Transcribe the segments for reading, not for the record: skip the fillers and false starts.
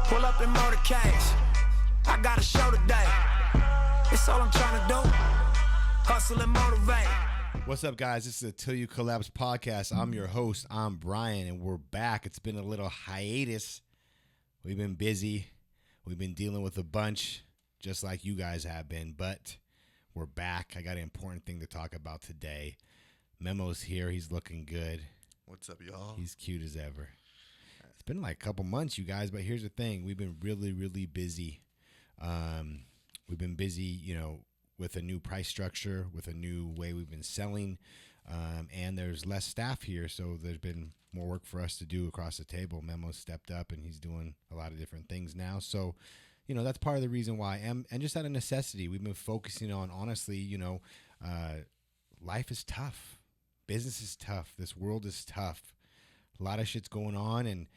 Pull up in motorcades. I got a show today. It's all I'm trying to do. Hustle and motivate. What's up, guys? This is the Til You Collapse Podcast. I'm your host. I'm Brian, and we're back. It's been a little hiatus. We've been busy. We've been dealing with a bunch, just like you guys have been, but we're back. I got an important thing to talk about today. Memo's here. He's looking good. What's up, y'all? He's cute as ever. It's been like a couple months, you guys, but here's the thing. We've been really, really busy. We've been busy, with a new price structure, with a new way we've been selling, and there's less staff here, so there's been more work for us to do across the table. Memo's stepped up, and he's doing a lot of different things now. So, that's part of the reason why. And just out of necessity, we've been focusing on, honestly, life is tough. Business is tough. This world is tough. A lot of shit's going on, and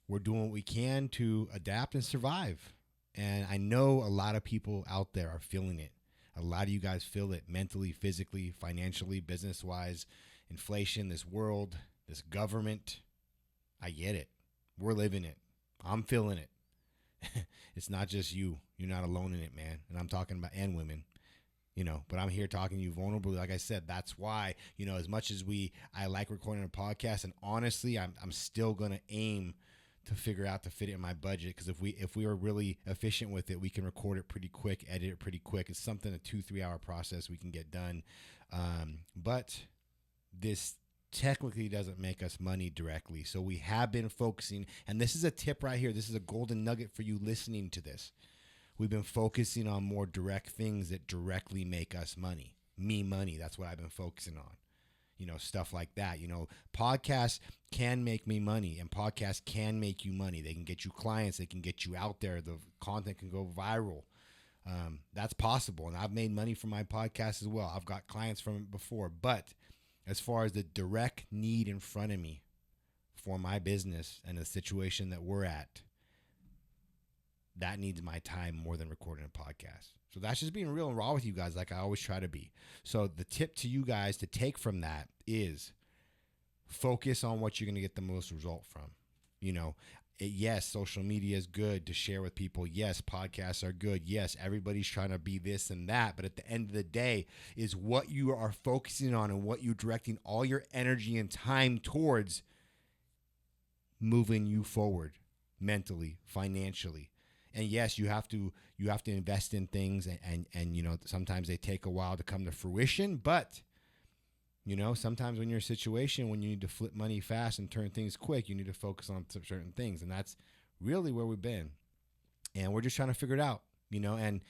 we're doing what we can to adapt and survive. And I know a lot of people out there are feeling it. A lot of you guys feel it mentally, physically, financially, business-wise, inflation, this world, this government. I get it. We're living it. I'm feeling it. It's not just you. You're not alone in it, man. And I'm talking about, and women, but I'm here talking to you vulnerably. Like I said, that's why, as much as I like recording a podcast, and honestly, I'm still going to aim to figure out to fit it in my budget, because if we are really efficient with it, we can record it pretty quick, edit it pretty quick. It's something, a 2-3 hour process we can get done. But this technically doesn't make us money directly. So we have been focusing, and this is a tip right here. This is a golden nugget for you listening to this. We've been focusing on more direct things that directly make us money. Money. That's what I've been focusing on. Stuff like that. Podcasts can make me money, and podcasts can make you money. They can get you clients. They can get you out there. The content can go viral. That's possible. And I've made money from my podcast as well. I've got clients from it before. But as far as the direct need in front of me for my business and the situation that we're at, that needs my time more than recording a podcast. So that's just being real and raw with you guys, like I always try to be. So the tip to you guys to take from that is focus on what you're going to get the most result from. Yes, social media is good to share with people. Yes, podcasts are good. Yes, everybody's trying to be this and that. But at the end of the day is what you are focusing on and what you're directing all your energy and time towards moving you forward mentally, financially. And yes, you have to invest in things, and sometimes they take a while to come to fruition. But sometimes when you're in a situation when you need to flip money fast and turn things quick, you need to focus on certain things, and that's really where we've been. And we're just trying to figure it out, And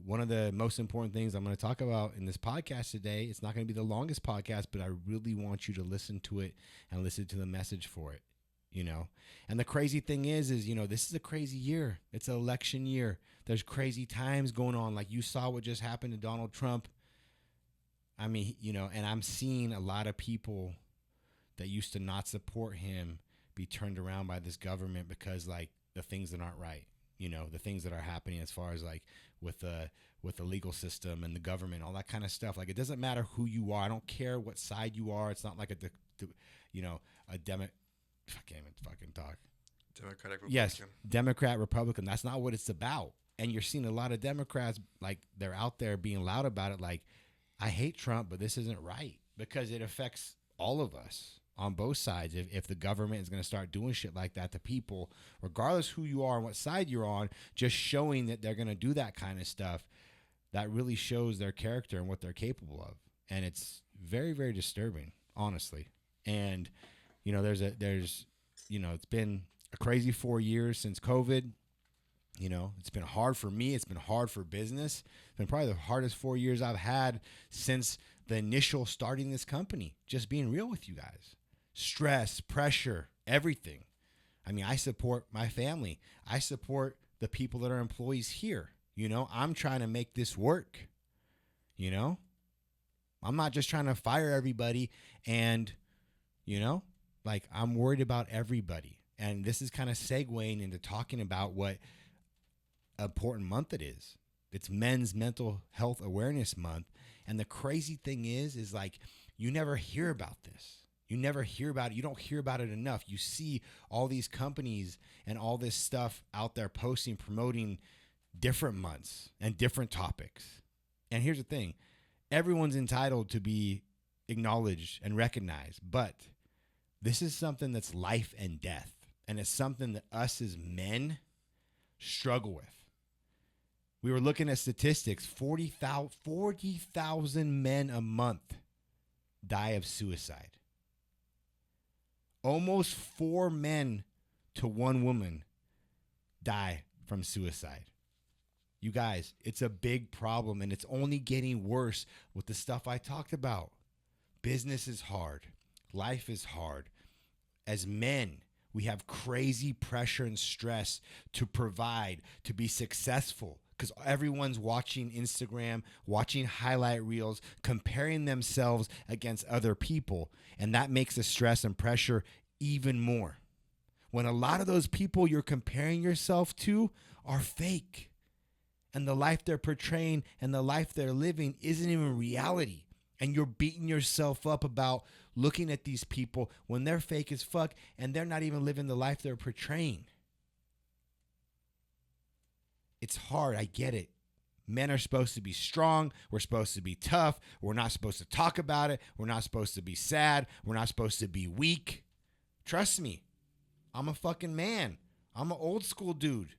one of the most important things I'm going to talk about in this podcast today, it's not going to be the longest podcast, but I really want you to listen to it and listen to the message for it. And the crazy thing is this is a crazy year. It's an election year. There's crazy times going on. Like you saw what just happened to Donald Trump. I mean, and I'm seeing a lot of people that used to not support him be turned around by this government because like the things that aren't right, the things that are happening as far as like with the legal system and the government, all that kind of stuff. Like it doesn't matter who you are. I don't care what side you are. It's not like I can't even fucking talk. Democratic Republican. Yes, Democrat, Republican. That's not what it's about. And you're seeing a lot of Democrats, like, they're out there being loud about it. Like, I hate Trump, but this isn't right. Because it affects all of us on both sides. If the government is going to start doing shit like that to people, regardless who you are and what side you're on, just showing that they're going to do that kind of stuff, that really shows their character and what they're capable of. And it's very, very disturbing, honestly. And it's been a crazy 4 years since COVID. It's been hard for me. It's been hard for business. It's been probably the hardest 4 years I've had since the initial starting this company. Just being real with you guys. Stress, pressure, everything. I mean, I support my family. I support the people that are employees here. I'm trying to make this work. I'm not just trying to fire everybody and, I'm worried about everybody. And this is kind of segueing into talking about what important month it is. It's Men's Mental Health Awareness Month. And the crazy thing is like, you never hear about this. You never hear about it. You don't hear about it enough. You see all these companies and all this stuff out there posting, promoting different months and different topics. And here's the thing. Everyone's entitled to be acknowledged and recognized, but this is something that's life and death. And it's something that us as men struggle with. We were looking at statistics. 40,000 men a month die of suicide. Almost 4 men to 1 woman die from suicide. You guys, it's a big problem, and it's only getting worse with the stuff I talked about. Business is hard. Life is hard. As men, we have crazy pressure and stress to provide, to be successful, because everyone's watching Instagram, watching highlight reels, comparing themselves against other people. And that makes the stress and pressure even more. When a lot of those people you're comparing yourself to are fake. And the life they're portraying and the life they're living isn't even reality. And you're beating yourself up about looking at these people when they're fake as fuck and they're not even living the life they're portraying. It's hard. I get it. Men are supposed to be strong. We're supposed to be tough. We're not supposed to talk about it. We're not supposed to be sad. We're not supposed to be weak. Trust me. I'm a fucking man. I'm an old school dude.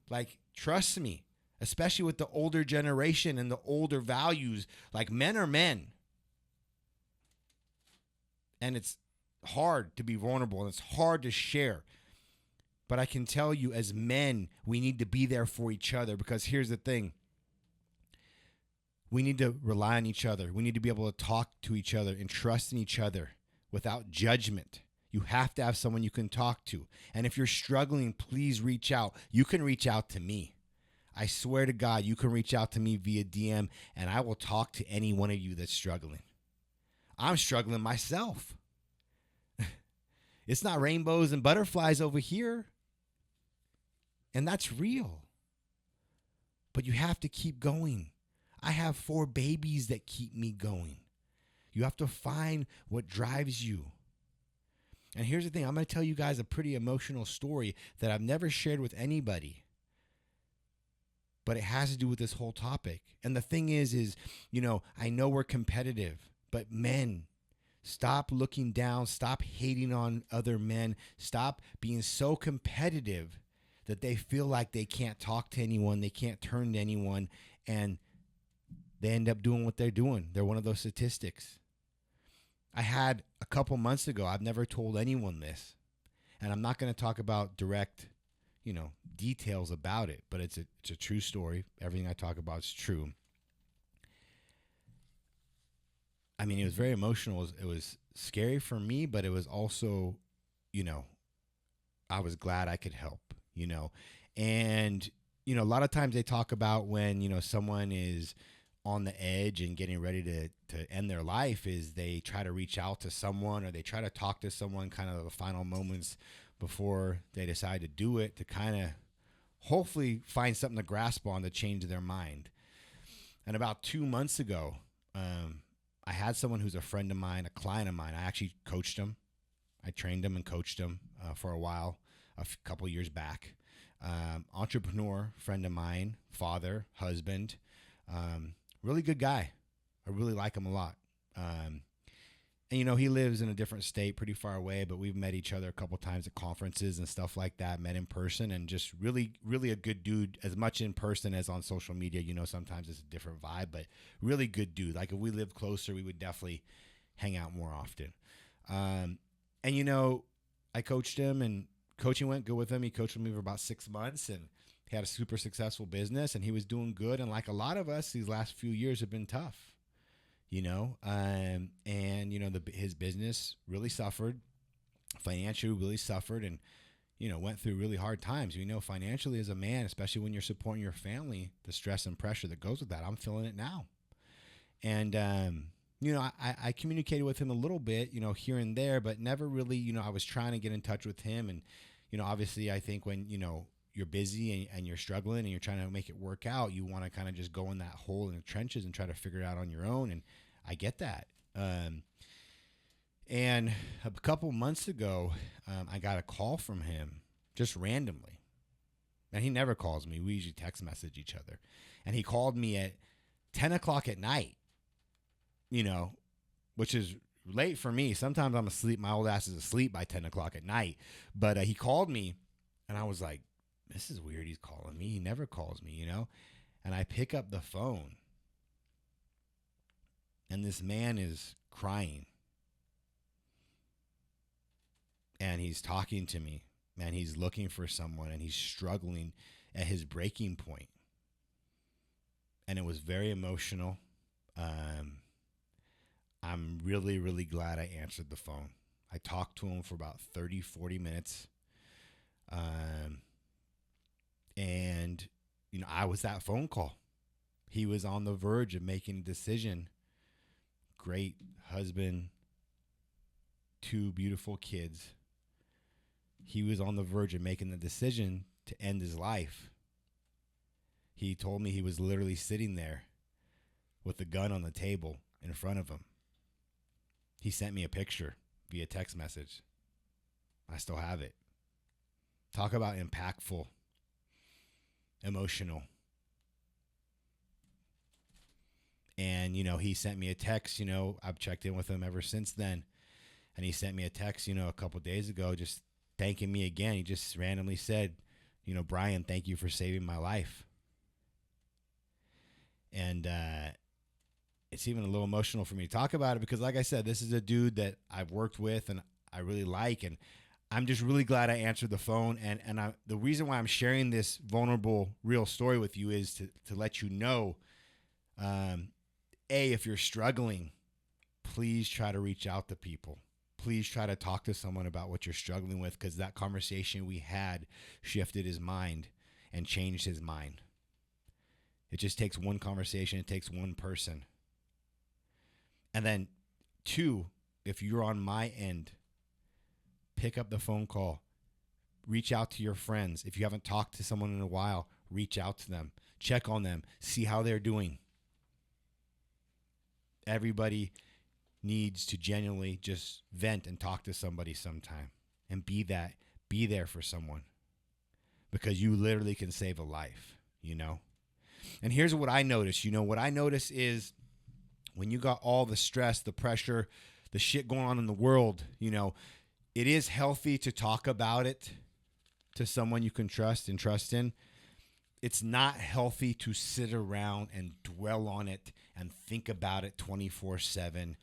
Like, trust me. Especially with the older generation and the older values. Like, men are men. And it's hard to be vulnerable. And it's hard to share. But I can tell you, as men, we need to be there for each other. Because here's the thing. We need to rely on each other. We need to be able to talk to each other and trust in each other without judgment. You have to have someone you can talk to. And if you're struggling, please reach out. You can reach out to me. I swear to God, you can reach out to me via DM, and I will talk to any one of you that's struggling. I'm struggling myself. It's not rainbows and butterflies over here. And that's real. But you have to keep going. I have 4 babies that keep me going. You have to find what drives you. And here's the thing. I'm going to tell you guys a pretty emotional story that I've never shared with anybody. But it has to do with this whole topic. And the thing is, I know we're competitive, but men, stop looking down, stop hating on other men, stop being so competitive that they feel like they can't talk to anyone, they can't turn to anyone, and they end up doing what they're doing. They're one of those statistics. I had a couple months ago, I've never told anyone this, and I'm not going to talk about direct details about it, but it's a true story. Everything I talk about is true. I mean, it was very emotional. It was scary for me, but it was also, I was glad I could help, and, a lot of times they talk about when, someone is on the edge and getting ready to end their life is they try to reach out to someone or they try to talk to someone kind of the final moments before they decide to do it, to kind of hopefully find something to grasp on to change their mind. And about 2 months ago, I had someone who's a friend of mine, a client of mine. I actually coached him. I trained him and coached him for a while, a couple years back. Entrepreneur, friend of mine, father, husband, really good guy. I really like him a lot. And, he lives in a different state, pretty far away, but we've met each other a couple times at conferences and stuff like that, met in person, and just really, really a good dude, as much in person as on social media. Sometimes it's a different vibe, but really good dude. Like, if we lived closer, we would definitely hang out more often. And, I coached him, and coaching went good with him. He coached with me for about 6 months, and he had a super successful business, and he was doing good. And like a lot of us, these last few years have been tough. His business really suffered, financially really suffered, and, went through really hard times. Financially as a man, especially when you're supporting your family, the stress and pressure that goes with that, I'm feeling it now. And, I communicated with him a little bit, here and there, but never really, I was trying to get in touch with him. And, obviously I think when, you're busy and you're struggling and you're trying to make it work out, you want to kind of just go in that hole in the trenches and try to figure it out on your own. And I get that. And a couple months ago, I got a call from him just randomly. And he never calls me. We usually text message each other. And he called me at 10 o'clock at night, which is late for me. Sometimes I'm asleep. My old ass is asleep by 10 o'clock at night. But he called me, and I was like, this is weird. He's calling me. He never calls me, And I pick up the phone, and this man is crying. And he's talking to me, and he's looking for someone, and he's struggling at his breaking point. And it was very emotional. I'm really, really glad I answered the phone. I talked to him for about 30, 40 minutes. And, I was that phone call. He was on the verge of making a decision. Great husband, 2 beautiful kids. He was on the verge of making the decision to end his life. He told me he was literally sitting there with the gun on the table in front of him. He sent me a picture via text message. I still have it. Talk about impactful, emotional. And, he sent me a text, I've checked in with him ever since then. And he sent me a text, a couple days ago, just thanking me again. He just randomly said, Brian, thank you for saving my life. And it's even a little emotional for me to talk about it because, like I said, this is a dude that I've worked with and I really like. And I'm just really glad I answered the phone. And the reason why I'm sharing this vulnerable, real story with you is to let you know, if you're struggling, please try to reach out to people. Please try to talk to someone about what you're struggling with, because that conversation we had shifted his mind and changed his mind. It just takes one conversation. It takes one person. And then 2, if you're on my end, pick up the phone call. Reach out to your friends. If you haven't talked to someone in a while, reach out to them. Check on them. See how they're doing. Everybody needs to genuinely just vent and talk to somebody sometime and be there for someone, because you literally can save a life, And here's what I noticed. What I notice is when you got all the stress, the pressure, the shit going on in the world, it is healthy to talk about it to someone you can trust and trust in. It's not healthy to sit around and dwell on it and think about it 24/7.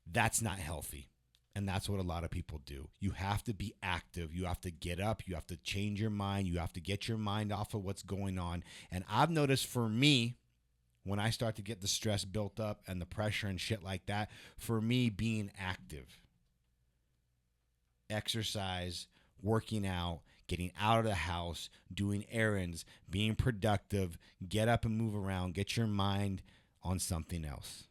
That's not healthy. And that's what a lot of people do. You have to be active. You have to get up. You have to change your mind. You have to get your mind off of what's going on. And I've noticed for me, when I start to get the stress built up and the pressure and shit like that, for me, being active, exercise, working out, getting out of the house, doing errands, being productive, get up and move around, get your mind on something else.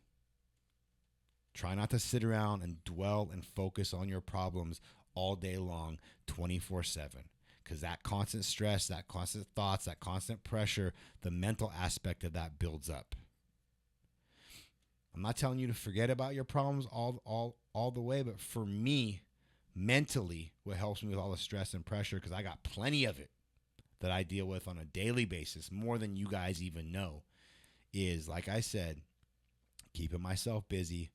Try not to sit around and dwell and focus on your problems all day long, 24/7. Because that constant stress, that constant thoughts, that constant pressure, the mental aspect of that builds up. I'm not telling you to forget about your problems all the way, but for me, mentally, what helps me with all the stress and pressure, because I got plenty of it that I deal with on a daily basis, more than you guys even know, is, like I said, keeping myself busy,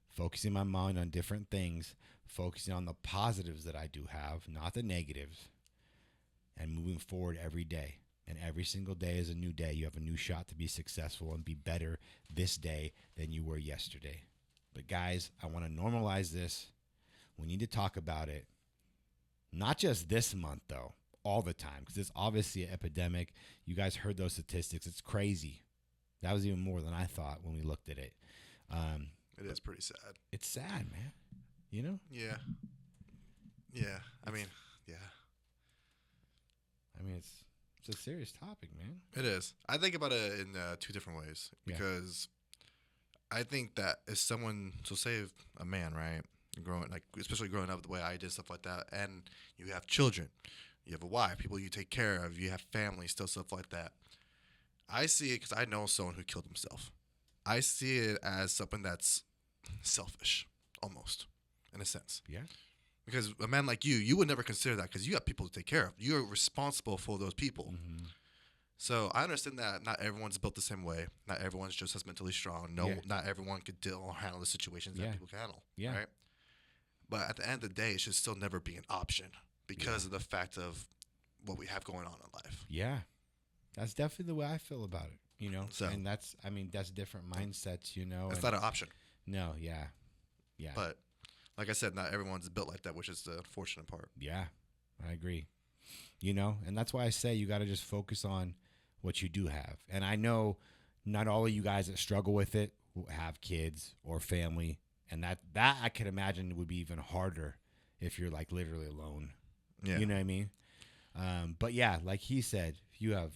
focusing my mind on different things, focusing on the positives that I do have, not the negatives, and moving forward every day. And every single day is a new day. You have a new shot to be successful and be better this day than you were yesterday. But guys, I want to normalize this. We need to talk about it. Not just this month, though, all the time, because it's obviously an epidemic. You guys heard those statistics. It's crazy. That was even more than I thought when we looked at it. It is pretty sad. It's sad, man. Yeah. Yeah. I mean, it's a serious topic, man. it is. I think about it in 2 different ways, because I think that if someone, so say if a man, right, especially growing up the way I did, stuff like that, and you have children, you have a wife, people you take care of, you have family, still stuff like that. I see it because I know someone who killed himself. I see it as something that's selfish, almost. in a sense. Yeah. Because a man like you would never consider that because you have people to take care of. You're responsible for those people. Mm-hmm. So I understand that not everyone's built the same way. Not everyone's just as mentally strong. Not everyone could deal or handle the situations that people can handle. Yeah. Right. But at the end of the day, it should still never be an option because of the fact of what we have going on in life. Yeah. That's definitely the way I feel about it, you know? So, and that's different mindsets, you know? It's not an option. No, yeah. Yeah. But like I said, not everyone's built like that, which is the unfortunate part. Yeah, I agree. You know, and that's why I say you got to just focus on what you do have. And I know not all of you guys that struggle with it have kids or family. And that I could imagine would be even harder if you're like literally alone. Yeah. You know what I mean? But yeah, like he said, if you have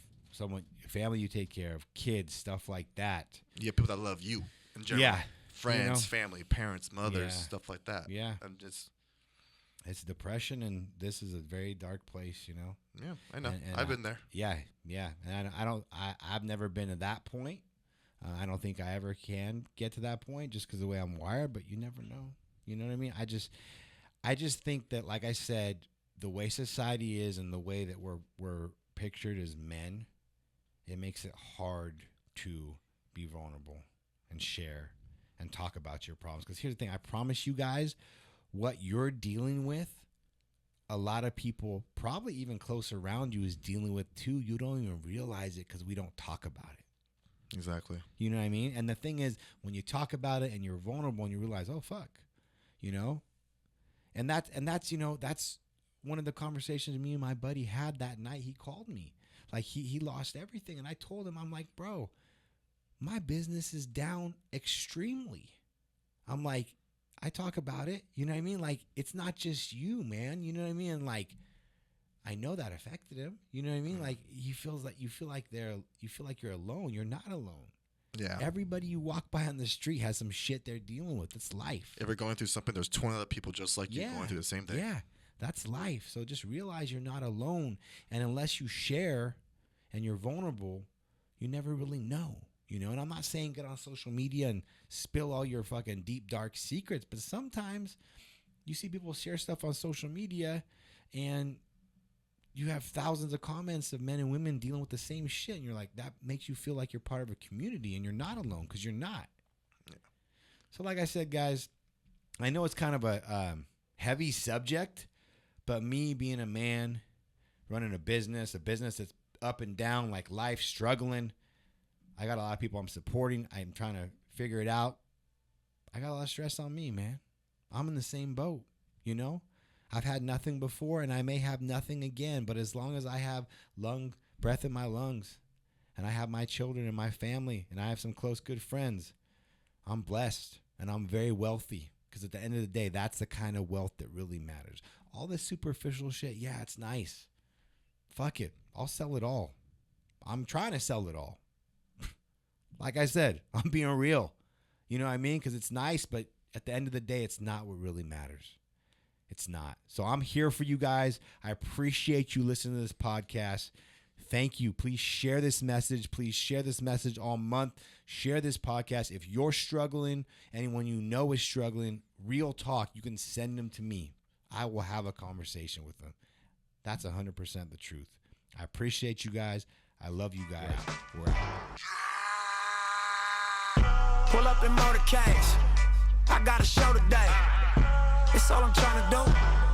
family you take care of, kids, stuff like that. Yeah, people that love you in general. Yeah. Friends, family, parents, mothers, stuff like that. Yeah. And just, it's depression, and this is a very dark place, you know? Yeah, I know. And I've been there. Yeah, yeah. And I've never been to that point. I don't think I ever can get to that point just because of the way I'm wired, but you never know. You know what I mean? I just think that, like I said, the way society is and the way that we're pictured as men, it makes it hard to be vulnerable and share and talk about your problems. Because here's the thing, I promise you guys, what you're dealing with, a lot of people, probably even close around you, is dealing with too. You don't even realize it because we don't talk about it. Exactly. You know what I mean? And the thing is, when you talk about it and you're vulnerable and you realize, oh, fuck, you know? And that's you know, that's one of the conversations me and my buddy had that night. He called me. Like, he lost everything. And I told him, I'm like, bro, my business is down extremely. I'm like, I talk about it. You know what I mean? Like, it's not just you, man. You know what I mean? And like, I know that affected him. You know what I mean? Like, you feel like you're alone. You're not alone. Yeah. Everybody you walk by on the street has some shit they're dealing with. It's life. If you're going through something, there's 20 other people just like you going through the same thing. Yeah. That's life. So just realize you're not alone. And unless you share and you're vulnerable, you never really know. You know, and I'm not saying get on social media and spill all your fucking deep, dark secrets, but sometimes you see people share stuff on social media and you have thousands of comments of men and women dealing with the same shit. And you're like, that makes you feel like you're part of a community and you're not alone because you're not. Yeah. So like I said, guys, I know it's kind of a heavy subject, but me being a man, running a business that's up and down, like life, struggling, I got a lot of people I'm supporting. I'm trying to figure it out. I got a lot of stress on me, man. I'm in the same boat, you know? I've had nothing before and I may have nothing again, but as long as I have breath in my lungs and I have my children and my family and I have some close, good friends, I'm blessed and I'm very wealthy because at the end of the day, that's the kind of wealth that really matters. All this superficial shit, yeah, it's nice. Fuck it. I'll sell it all. I'm trying to sell it all. Like I said, I'm being real. You know what I mean? Because it's nice, but at the end of the day, it's not what really matters. It's not. So I'm here for you guys. I appreciate you listening to this podcast. Thank you. Please share this message. Please share this message all month. Share this podcast. If you're struggling, anyone you know is struggling, real talk, you can send them to me. I will have a conversation with them. That's 100% the truth. I appreciate you guys. I love you guys. We're out. Pull up in motorcades. I got a show today. It's all I'm trying to do.